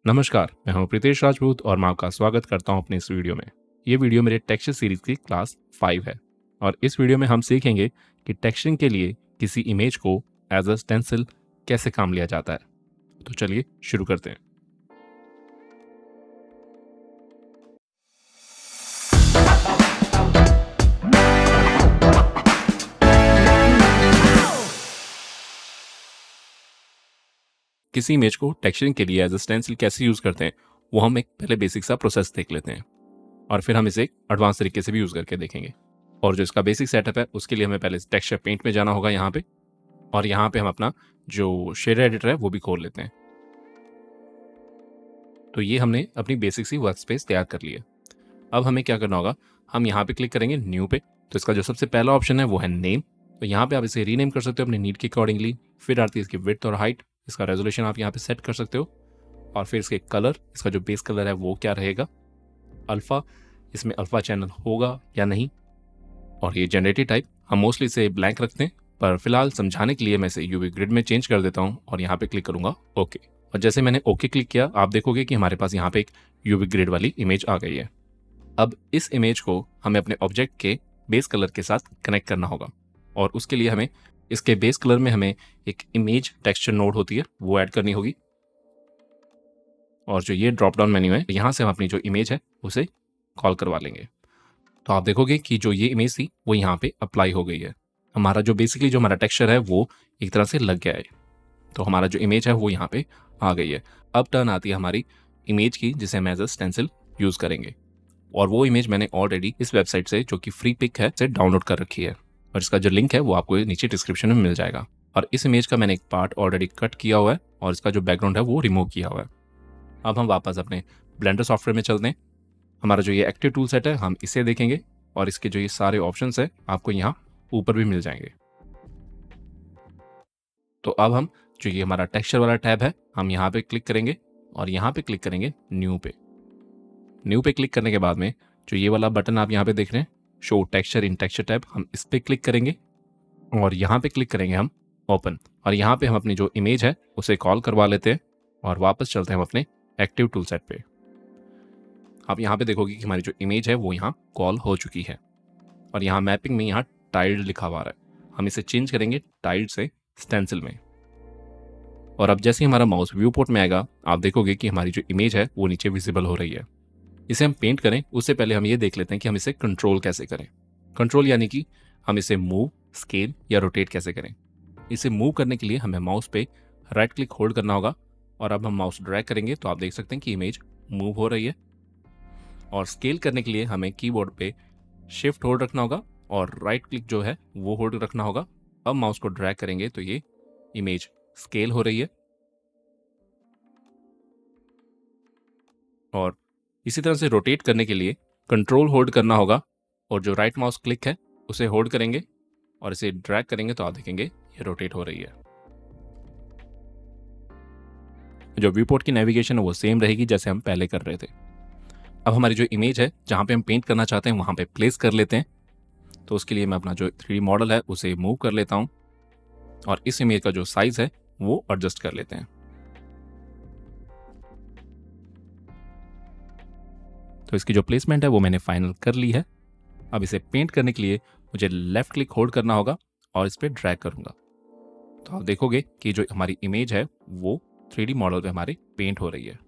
नमस्कार, मैं हूं प्रीतेश राजपूत और मैं आपका स्वागत करता हूं अपने इस वीडियो में। ये वीडियो मेरे टेक्सचर सीरीज की क्लास 5 है और इस वीडियो में हम सीखेंगे कि टेक्सचरिंग के लिए किसी इमेज को एज अ स्टेंसिल कैसे काम लिया जाता है। तो चलिए शुरू करते हैं। किसी इमेज को टेक्सचरिंग के लिए एज अ स्टेंसिल कैसे यूज़ करते हैं, वो हम एक पहले बेसिक सा प्रोसेस देख लेते हैं और फिर हम इसे एडवांस तरीके से भी यूज़ करके देखेंगे। और जो इसका बेसिक सेटअप है उसके लिए हमें पहले टेक्सचर पेंट में जाना होगा यहाँ पे, और यहाँ पे हम अपना जो शेडर एडिटर है वो भी खोल लेते हैं। तो ये हमने अपनी बेसिक सी वर्क स्पेस तैयार कर ली है। अब हमें क्या करना होगा, हम यहाँ पे क्लिक करेंगे न्यू पे। तो इसका जो सबसे पहला ऑप्शन है वो है नेम। तो यहाँ पे आप इसे रीनेम कर सकते हो अपनी नीड के अकॉर्डिंगली। फिर आती है इसकी विड्थ और हाइट, इसका रेजोल्यूशन आप यहाँ पे सेट कर सकते हो। और फिर इसके कलर, इसका जो बेस कलर है वो क्या रहेगा, अल्फ़ा, इसमें अल्फ़ा चैनल होगा या नहीं। और ये जनरेटिव टाइप हम मोस्टली इसे ब्लैंक रखते हैं, पर फिलहाल समझाने के लिए मैं इसे यूवी ग्रिड में चेंज कर देता हूँ और यहाँ पे क्लिक करूँगा ओके। और जैसे मैंने ओके क्लिक किया, आप देखोगे कि हमारे पास यहाँ पे एक यूवी ग्रिड वाली इमेज आ गई है। अब इस इमेज को हमें अपने ऑब्जेक्ट के बेस कलर के साथ कनेक्ट करना होगा, और उसके लिए हमें इसके बेस कलर में हमें एक इमेज टेक्सचर नोड होती है वो ऐड करनी होगी। और जो ये ड्रॉप डाउन मेन्यू है, यहाँ से हम अपनी जो इमेज है उसे कॉल करवा लेंगे। तो आप देखोगे कि जो ये इमेज थी वो यहाँ पे अप्लाई हो गई है। हमारा जो बेसिकली जो हमारा टेक्सचर है वो एक तरह से लग गया है। तो हमारा जो इमेज है वो यहाँ पे आ गई है। अब टर्न आती है हमारी इमेज की, जिसे हम एज अ स्टेंसिल यूज़ करेंगे। और वो इमेज मैंने ऑलरेडी इस वेबसाइट से, जो कि फ्री पिक है, से डाउनलोड कर रखी है, और इसका जो लिंक है वो आपको नीचे डिस्क्रिप्शन में मिल जाएगा। और इस इमेज का मैंने एक पार्ट ऑलरेडी कट किया हुआ है और इसका जो बैकग्राउंड है वो रिमूव किया हुआ है। अब हम वापस अपने ब्लेंडर सॉफ्टवेयर में चलते हैं। हमारा जो ये एक्टिव टूल सेट है हम इसे देखेंगे, और इसके जो ये सारे ऑप्शंस है आपको यहाँ ऊपर भी मिल जाएंगे। तो अब हम जो ये हमारा टेक्सचर वाला टैब है, हम यहाँ पे क्लिक करेंगे और यहाँ पे क्लिक करेंगे न्यू पे। न्यू पे क्लिक करने के बाद में जो ये वाला बटन आप यहाँ पे देख रहे हैं, शो टेक्सचर इन टेक्सचर टैब, हम इस पे क्लिक करेंगे और यहाँ पे क्लिक करेंगे हम ओपन। और यहाँ पे हम अपनी जो इमेज है उसे कॉल करवा लेते हैं और वापस चलते हैं हम अपने एक्टिव टूल सेट पे। आप यहाँ पे देखोगे कि हमारी जो इमेज है वो यहाँ कॉल हो चुकी है, और यहाँ मैपिंग में यहाँ टाइल्ड लिखा हुआ है। हम इसे चेंज करेंगे टाइल्ड से स्टेंसिल में। और अब जैसे ही हमारा माउस व्यू पोर्ट में आएगा, आप देखोगे कि हमारी जो इमेज है वो नीचे विजिबल हो रही है। इसे हम पेंट करें उससे पहले हम ये देख लेते हैं कि हम इसे कंट्रोल कैसे करें। कंट्रोल यानी कि हम इसे मूव, स्केल या रोटेट कैसे करें। इसे मूव करने के लिए हमें माउस पे राइट क्लिक होल्ड करना होगा, और अब हम माउस ड्रैग करेंगे तो आप देख सकते हैं कि इमेज मूव हो रही है। और स्केल करने के लिए हमें कीबोर्ड पे शिफ्ट होल्ड रखना होगा और राइट क्लिक जो है वो होल्ड रखना होगा। अब माउस को ड्रैग करेंगे तो ये इमेज स्केल हो रही है। और इसी तरह से रोटेट करने के लिए कंट्रोल होल्ड करना होगा, और जो राइट माउस क्लिक है उसे होल्ड करेंगे और इसे ड्रैग करेंगे तो आप देखेंगे ये रोटेट हो रही है। जो व्यू पोर्ट की नेविगेशन है वो सेम रहेगी जैसे हम पहले कर रहे थे। अब हमारी जो इमेज है जहाँ पे हम पेंट करना चाहते हैं वहाँ पे प्लेस कर लेते हैं। तो उसके लिए मैं अपना जो 3D मॉडल है उसे मूव कर लेता हूँ, और इस इमेज का जो साइज है वो एडजस्ट कर लेते हैं। तो इसकी जो प्लेसमेंट है वो मैंने फाइनल कर ली है। अब इसे पेंट करने के लिए मुझे लेफ्ट क्लिक होल्ड करना होगा और इस पर ड्रैग करूंगा। तो आप देखोगे कि जो हमारी इमेज है वो 3D मॉडल पे हमारी पेंट हो रही है।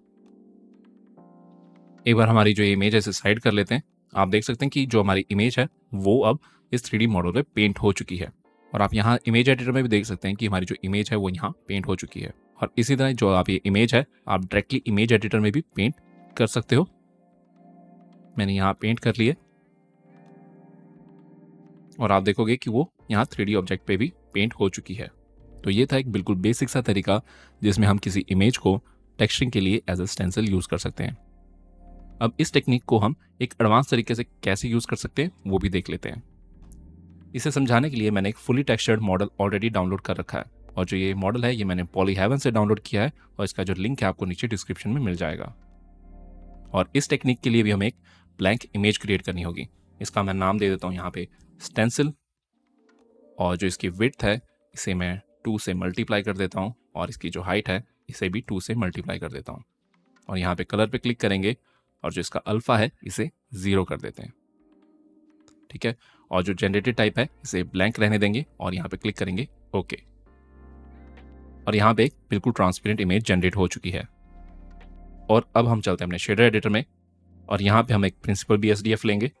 एक बार हमारी जो इमेज है इसे साइड कर लेते हैं। आप देख सकते हैं कि जो हमारी इमेज है वो अब इस 3D मॉडल पे पेंट हो चुकी है। और आप यहाँ इमेज एडिटर में भी देख सकते हैं कि हमारी जो इमेज है वो यहाँ पेंट हो चुकी है। और इसी तरह जो आप ये इमेज है आप डायरेक्टली इमेज एडिटर में भी पेंट कर सकते हो। मैंने यहाँ पेंट कर लिए, और आप देखोगे कि वो यहाँ 3D ऑब्जेक्ट पे भी पेंट हो चुकी है। तो ये था एक बिल्कुल बेसिक सा तरीका जिसमें हम किसी इमेज को टेक्सचरिंग के लिए एज अ स्टेंसिल यूज़ कर सकते हैं। अब इस टेक्निक को हम एक एडवांस तरीके से कैसे यूज़ कर सकते हैं वो भी देख लेते हैं। इसे समझाने के लिए मैंने एक fully textured model already download कर रखा है, और जो ये मॉडल है ये मैंने पॉलीहेवन से डाउनलोड किया है, और इसका जो लिंक है आपको नीचे डिस्क्रिप्शन में मिल जाएगा। और इस टेक्निक के लिए भी हमें एक ब्लैंक इमेज क्रिएट करनी होगी। इसका मैं नाम दे देता हूँ यहाँ पे स्टेंसिल, और जो इसकी विड्थ है इसे मैं 2 से मल्टीप्लाई कर देता हूँ, और इसकी जो हाइट है इसे भी 2 से मल्टीप्लाई कर देता हूँ। और यहाँ पे कलर पे क्लिक करेंगे और जो इसका अल्फ़ा है इसे 0 कर देते हैं, ठीक है। और जो जनरेटेड टाइप है इसे ब्लैंक रहने देंगे और यहाँ पे क्लिक करेंगे ओके। और यहाँ पे एक बिल्कुल ट्रांसपेरेंट इमेज जनरेट हो चुकी है। और अब हम चलते हैं अपने शेडर एडिटर में और यहाँ पे हम एक प्रिंसिपल BSDF लेंगे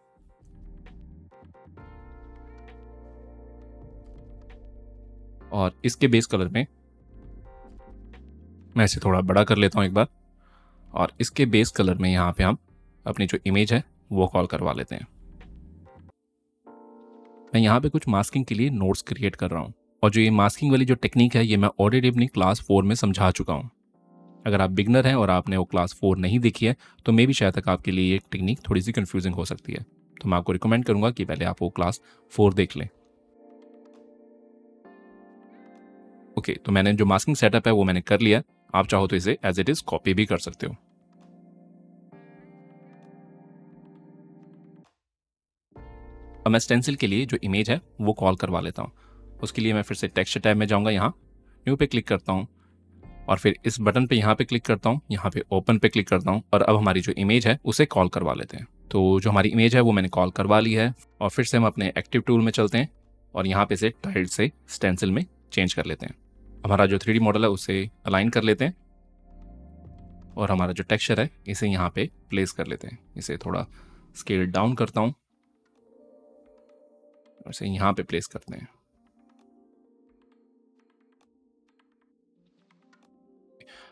और इसके बेस कलर में मैं इसे थोड़ा बड़ा कर लेता हूँ एक बार। और इसके बेस कलर में यहाँ पे हम अपनी जो इमेज है वो कॉल करवा लेते हैं। मैं यहाँ पे कुछ मास्किंग के लिए नोट्स क्रिएट कर रहा हूँ और जो ये मास्किंग वाली जो टेक्निक है ये मैं ऑलरेडी अपनी क्लास 4 में समझा चुका हूँ। अगर आप बिगनर हैं और आपने वो क्लास 4 नहीं देखी है तो मे भी शायद तक आपके लिए ये टेक्निक थोड़ी सी कंफ्यूजिंग हो सकती है, तो मैं आपको रिकमेंड करूंगा कि पहले आप वो क्लास 4 देख लें। ओके, तो मैंने जो मास्किंग सेटअप है वो मैंने कर लिया। आप चाहो तो इसे एज इट इज कॉपी भी कर सकते हो। अब मैं स्टेंसिल के लिए जो इमेज है वो कॉल करवा लेता हूँ। उसके लिए मैं फिर से टेक्सचर टैब में जाऊँगा, यहाँ न्यू पे क्लिक करता हूँ और फिर इस बटन पे यहाँ पे क्लिक करता हूँ, यहाँ पे ओपन पे क्लिक करता हूँ और अब हमारी जो इमेज है उसे कॉल करवा लेते हैं। तो जो हमारी इमेज है वो मैंने कॉल करवा ली है और फिर से हम अपने एक्टिव टूल में चलते हैं और यहाँ पे से टाइल्ड से स्टेंसिल में चेंज कर लेते हैं। हमारा जो 3D मॉडल है उसे अलाइन कर लेते हैं और हमारा जो टेक्सचर है इसे यहाँ पे प्लेस कर लेते हैं। इसे थोड़ा स्केल डाउन करता हूँ और इसे यहाँ पे प्लेस करते हैं।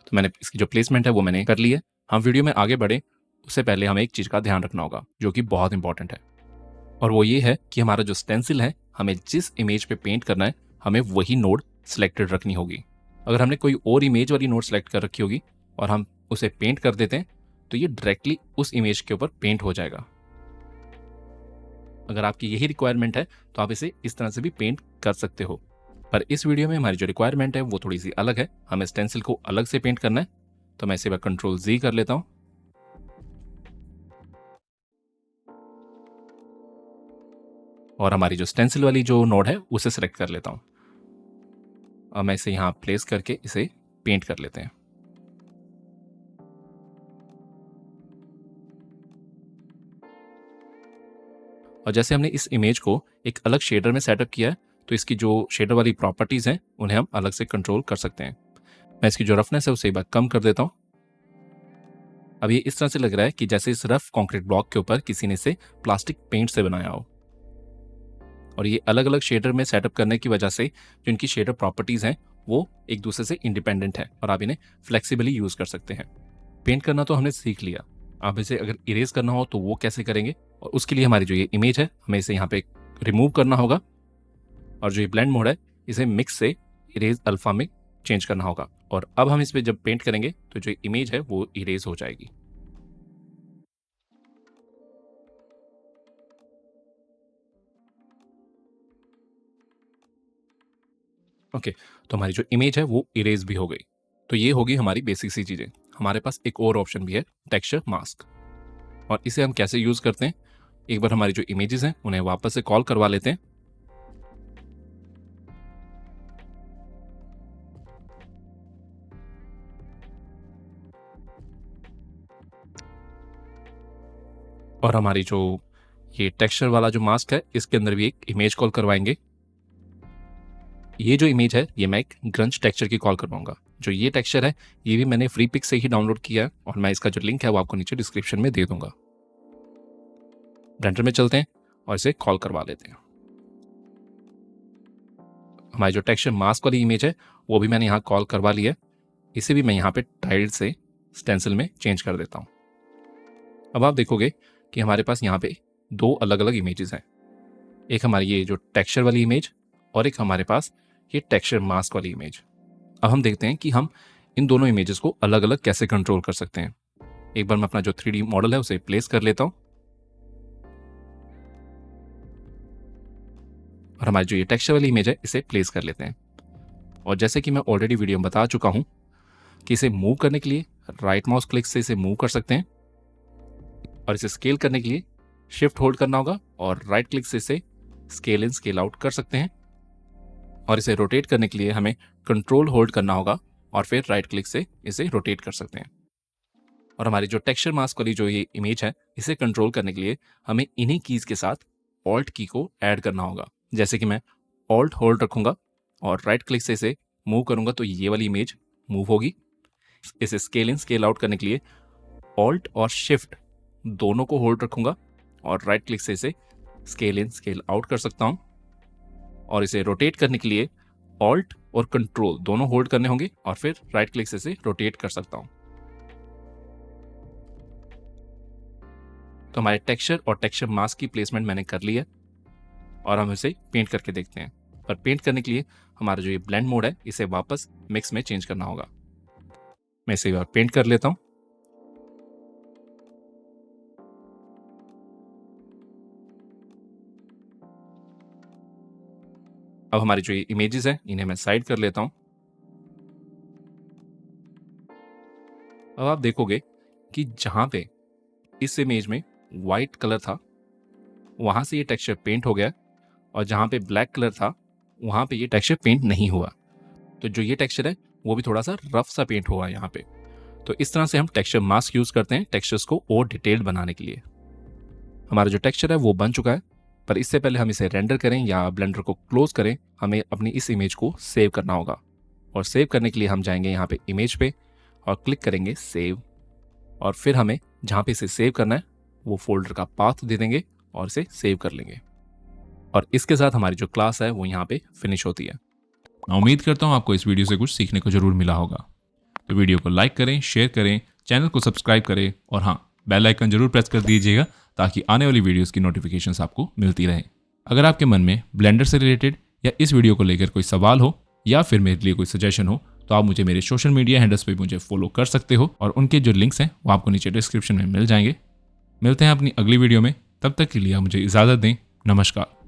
तो मैंने इसकी जो प्लेसमेंट है वो मैंने कर ली है। हम वीडियो में आगे बढ़े उससे पहले हमें एक चीज़ का ध्यान रखना होगा जो कि बहुत इंपॉर्टेंट है और वो ये है कि हमारा जो स्टेंसिल है हमें जिस इमेज पे पेंट करना है हमें वही नोड सिलेक्टेड रखनी होगी। अगर हमने कोई और इमेज वाली नोड सेलेक्ट कर रखी होगी और हम उसे पेंट कर देते हैं तो ये डायरेक्टली उस इमेज के ऊपर पेंट हो जाएगा। अगर आपकी यही रिक्वायरमेंट है तो आप इसे इस तरह से भी पेंट कर सकते हो, पर इस वीडियो में हमारी जो रिक्वायरमेंट है वो थोड़ी सी अलग है। हमें स्टेंसिल को अलग से पेंट करना है, तो मैं इसे Ctrl+Z कर लेता हूं और हमारी जो स्टेंसिल वाली जो नोड है उसे सेलेक्ट कर लेता हूं। अब मैं इसे यहां प्लेस करके इसे पेंट कर लेते हैं। और जैसे हमने इस इमेज को एक अलग शेडर में सेटअप किया है तो इसकी जो शेडर वाली प्रॉपर्टीज हैं उन्हें हम अलग से कंट्रोल कर सकते हैं। मैं इसकी जो रफनेस है उसे एक बार कम कर देता हूं। अब ये इस तरह से लग रहा है कि जैसे इस रफ कंक्रीट ब्लॉक के ऊपर किसी ने इसे प्लास्टिक पेंट से बनाया हो। और ये अलग अलग शेडर में सेटअप करने की वजह से जो इनकी शेडर प्रॉपर्टीज हैं वो एक दूसरे से इंडिपेंडेंट है और आप इन्हें फ्लेक्सिबली यूज कर सकते हैं। पेंट करना तो हमने सीख लिया, आप इसे अगर इरेज करना हो तो वो कैसे करेंगे, और उसके लिए हमारी जो ये इमेज है हमें इसे यहाँ पे रिमूव करना होगा और जो ये ब्लेंड मोड है इसे मिक्स से इरेज अल्फा में चेंज करना होगा। और अब हम इस पर जब पेंट करेंगे तो जो इमेज है वो इरेज हो जाएगी। ओके, तो हमारी जो इमेज है वो इरेज भी हो गई। तो ये होगी हमारी बेसिक सी चीज़ें। हमारे पास एक और ऑप्शन भी है, टेक्सचर मास्क, और इसे हम कैसे यूज़ करते हैं। एक बार हमारी जो इमेजेस हैं उन्हें वापस से कॉल करवा लेते हैं और हमारी जो ये टेक्सचर वाला जो मास्क है इसके अंदर भी एक इमेज कॉल करवाएंगे। ये जो इमेज है ये मैं एक ग्रंच टेक्सचर की कॉल करवाऊंगा। जो ये टेक्सचर है ये भी मैंने फ्री पिक से ही डाउनलोड किया है और मैं इसका जो लिंक है वो आपको नीचे डिस्क्रिप्शन में दे दूंगा। ब्लेंडर में चलते हैं और इसे कॉल करवा लेते हैं। हमारी जो टेक्सचर मास्क वाली इमेज है वो भी मैंने यहाँ कॉल करवा लिया है। इसे भी मैं यहाँ पे टाइल्ड से स्टेंसिल में चेंज कर देता हूँ। अब आप देखोगे कि हमारे पास यहाँ पे दो अलग अलग इमेजेस हैं, एक हमारी ये जो टेक्सचर वाली इमेज और एक हमारे पास ये टेक्सचर मास्क वाली इमेज। अब हम देखते हैं कि हम इन दोनों इमेजेस को अलग अलग कैसे कंट्रोल कर सकते हैं। एक बार मैं अपना जो 3D मॉडल है उसे प्लेस कर लेता हूँ और हमारी जो ये टेक्सचर वाली इमेज है इसे प्लेस कर लेते हैं। और जैसे कि मैं ऑलरेडी वीडियो में बता चुका हूँ कि इसे मूव करने के लिए राइट माउस क्लिक से इसे मूव कर सकते हैं और इसे स्केल करने के लिए शिफ्ट होल्ड करना होगा और राइट क्लिक से इसे स्केल इन स्केल आउट कर सकते हैं, और इसे रोटेट करने के लिए हमें कंट्रोल होल्ड करना होगा और फिर राइट क्लिक से इसे रोटेट कर सकते हैं। और हमारी जो टेक्सचर मास्क वाली जो ये इमेज है, इसे कंट्रोल करने के लिए हमें इन्हीं कीज़ के साथ ऑल्ट की को ऐड करना होगा। जैसे कि मैं ऑल्ट होल्ड रखूँगा और राइट क्लिक से इसे मूव करूँगा तो ये वाली इमेज मूव होगी। इसे स्केल इन स्केल आउट करने के लिए ऑल्ट और शिफ्ट दोनों को होल्ड रखूँगा और राइट क्लिक से इसे स्केल इन स्केल आउट कर सकता हूँ। और इसे रोटेट करने के लिए ऑल्ट और कंट्रोल दोनों होल्ड करने होंगे और फिर राइट क्लिक से इसे रोटेट कर सकता हूँ। तो हमारे टेक्सचर और टेक्सचर मास्क की प्लेसमेंट मैंने कर ली है और हम इसे पेंट करके देखते हैं। पर पेंट करने के लिए हमारा जो ये ब्लेंड मोड है, इसे वापस मिक्स में चेंज करना होगा। मैं इसे एक बार पेंट कर लेता हूँ। अब हमारी जो ये इमेजेस हैं, इन्हें मैं साइड कर लेता हूँ। अब आप देखोगे कि जहाँ पे इस इमेज में वाइट कलर था, वहाँ से ये टेक्सचर पेंट हो गया और जहाँ पे ब्लैक कलर था, वहाँ पे ये टेक्सचर पेंट नहीं हुआ। तो जो ये टेक्सचर है, वो भी थोड़ा सा रफ सा पेंट हुआ है यहाँ पे। तो इस तरह से हम टेक्सचर मास्क यूज़ करते हैं टेक्सचर्स को और डिटेल्ड बनाने के लिए। हमारा जो टेक्सचर है वो बन चुका है, पर इससे पहले हम इसे रेंडर करें या ब्लेंडर को क्लोज करें, हमें अपनी इस इमेज को सेव करना होगा। और सेव करने के लिए हम जाएंगे यहाँ पे इमेज पे और क्लिक करेंगे सेव। और फिर हमें जहाँ पे इसे सेव करना है वो फोल्डर का पाथ दे देंगे और इसे सेव कर लेंगे। और इसके साथ हमारी जो क्लास है वो यहाँ पे फिनिश होती है। मैं उम्मीद करता हूँ आपको इस वीडियो से कुछ सीखने को जरूर मिला होगा। तो वीडियो को लाइक करें, शेयर करें, चैनल को सब्सक्राइब करें और हाँ, बेल आइकन जरूर प्रेस कर दीजिएगा ताकि आने वाली वीडियोस की नोटिफिकेशंस आपको मिलती रहें। अगर आपके मन में ब्लेंडर से रिलेटेड या इस वीडियो को लेकर कोई सवाल हो या फिर मेरे लिए कोई सजेशन हो तो आप मुझे मेरे सोशल मीडिया हैंडल्स पे मुझे फॉलो कर सकते हो और उनके जो लिंक्स हैं वो आपको नीचे डिस्क्रिप्शन में मिल जाएंगे। मिलते हैं अपनी अगली वीडियो में, तब तक के लिए आप मुझे इजाज़त दें। नमस्कार।